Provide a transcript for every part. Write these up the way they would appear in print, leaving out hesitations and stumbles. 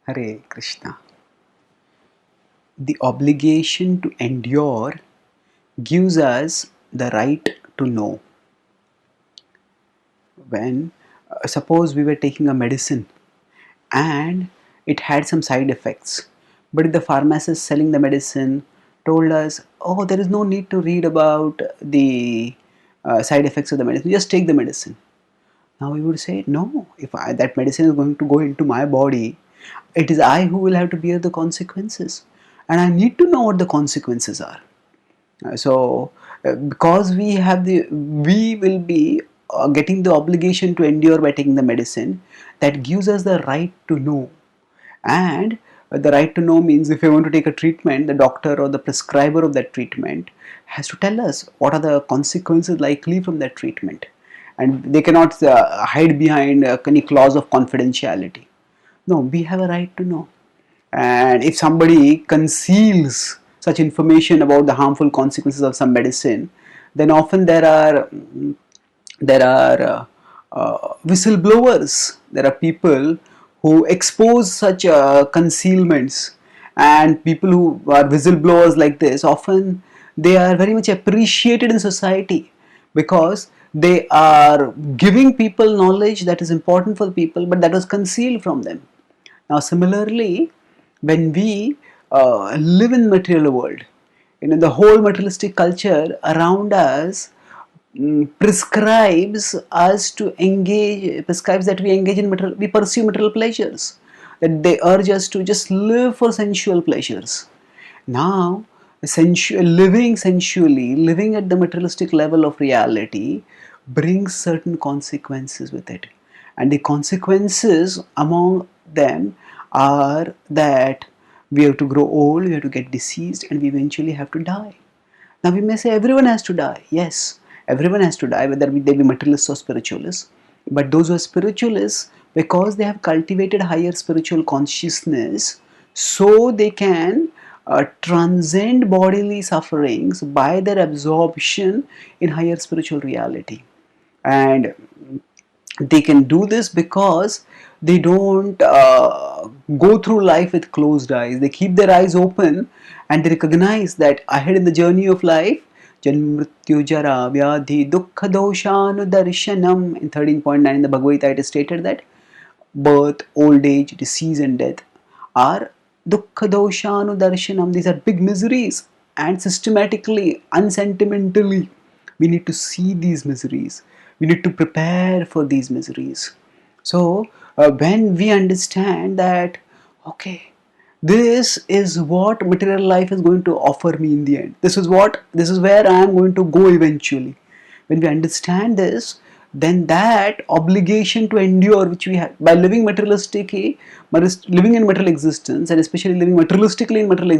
Hare Krishna. The obligation to endure gives us the right to know. When, suppose we were taking a medicine and it had some side effects, but if the pharmacist selling the medicine told us, oh, there is no need to read about the side effects of the medicine, just take the medicine. Now we would say, no, if that medicine is going to go into my body, it is I who will have to bear the consequences. And I need to know what the consequences are. Because we will be getting the obligation to endure by taking the medicine, that gives us the right to know. And the right to know means if we want to take a treatment, the doctor or the prescriber of that treatment has to tell us what are the consequences likely from that treatment. And they cannot hide behind any clause of confidentiality. No, we have a right to know. And if somebody conceals such information about the harmful consequences of some medicine, then often there are whistleblowers. There are people who expose such concealments, and people who are whistleblowers like this, often they are very much appreciated in society because they are giving people knowledge that is important for people, but that was concealed from them. Now, similarly, when we live in material world, the whole materialistic culture around us prescribes that we engage in material, we pursue material pleasures, that they urge us to just live for sensual pleasures. Now, living sensually, living at the materialistic level of reality brings certain consequences with it. And the consequences among them are that we have to grow old, we have to get diseased, and we eventually have to die. Now we may say everyone has to die. Yes, everyone has to die, whether they be materialists or spiritualists. But those who are spiritualists, because they have cultivated higher spiritual consciousness, so they can transcend bodily sufferings by their absorption in higher spiritual reality. And they can do this because they don't go through life with closed eyes. They keep their eyes open and they recognize that ahead in the journey of life, Janma Mrityu Jara Vyadhi Dukkha Doshanu Darshanam, in 13.9 in the Bhagavad Gita it is stated that birth, old age, disease and death are Dukkha Doshanu Darshanam. These are big miseries, and systematically, unsentimentally, we need to see these miseries. We need to prepare for these miseries. So, when we understand that, okay, this is what material life is going to offer me in the end. This is where I am going to go eventually. When we understand this, then that obligation to endure, which we have by living materialistically, living in material existence, and especially living materialistically in material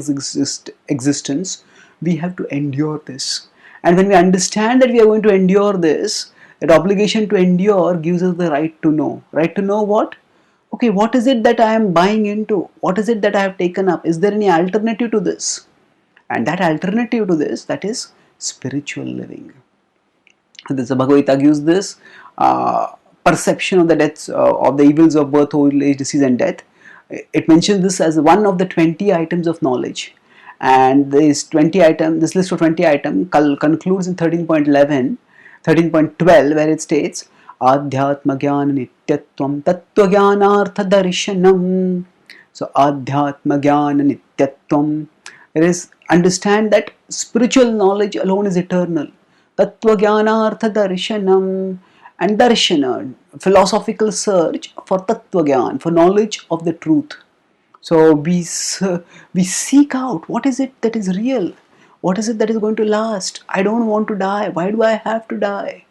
existence, we have to endure this. And when we understand that we are going to endure this, that obligation to endure gives us the right to know. Right to know what? Okay, what is it that I am buying into? What is it that I have taken up? Is there any alternative to this? And that alternative to this, that is spiritual living. This Bhagavad Gita gives this perception of the deaths, of the evils of birth, old age, disease and death. It mentions this as one of the 20 items of knowledge. And this list of 20 items concludes in 13.11, 13.12, where it states, Adhyatma Jnana Nityatvam Tattva Jnanartha Darshanam. So Adhyatma Jnana Nityatvam, it is understand that spiritual knowledge alone is eternal. Tattva Jnanartha Darshanam, and Darshana, philosophical search for Tattva Jnana, for knowledge of the truth. So we seek out what is it that is real, what is it that is going to last. I don't want to die. Why do I have to die?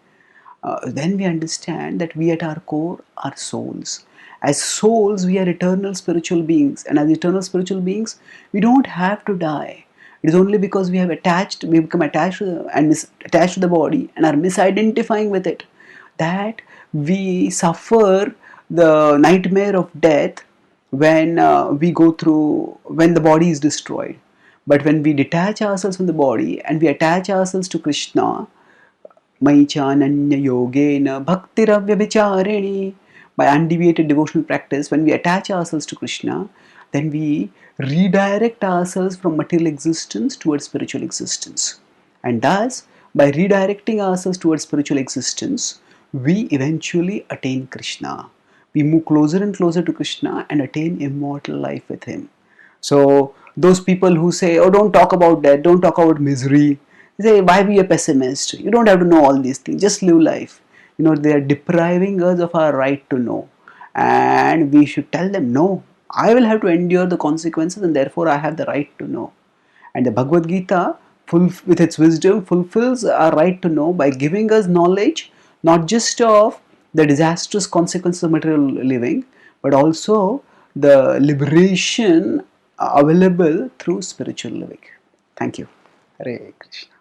Then we understand that we at our core are souls. As souls, we are eternal spiritual beings, and as eternal spiritual beings, we don't have to die. It is only because we become attached attached to the body and are misidentifying with it, that we suffer the nightmare of death when when the body is destroyed. But when we detach ourselves from the body and we attach ourselves to Krishna, Mai chananya yogena bhaktiravyabhicharini, By undeviated devotional practice, when we attach ourselves to Krishna, then we redirect ourselves from material existence towards spiritual existence. And thus, by redirecting ourselves towards spiritual existence, we eventually attain Krishna. We move closer and closer to Krishna and attain immortal life with Him. So, those people who say, oh, don't talk about death, don't talk about misery, they say, why be a pessimist? You don't have to know all these things, just live life. They are depriving us of our right to know. And we should tell them, no, I will have to endure the consequences and therefore I have the right to know. And the Bhagavad Gita, with its wisdom, fulfills our right to know by giving us knowledge not just of the disastrous consequences of material living, but also the liberation available through spiritual living. Thank you. Hare Krishna.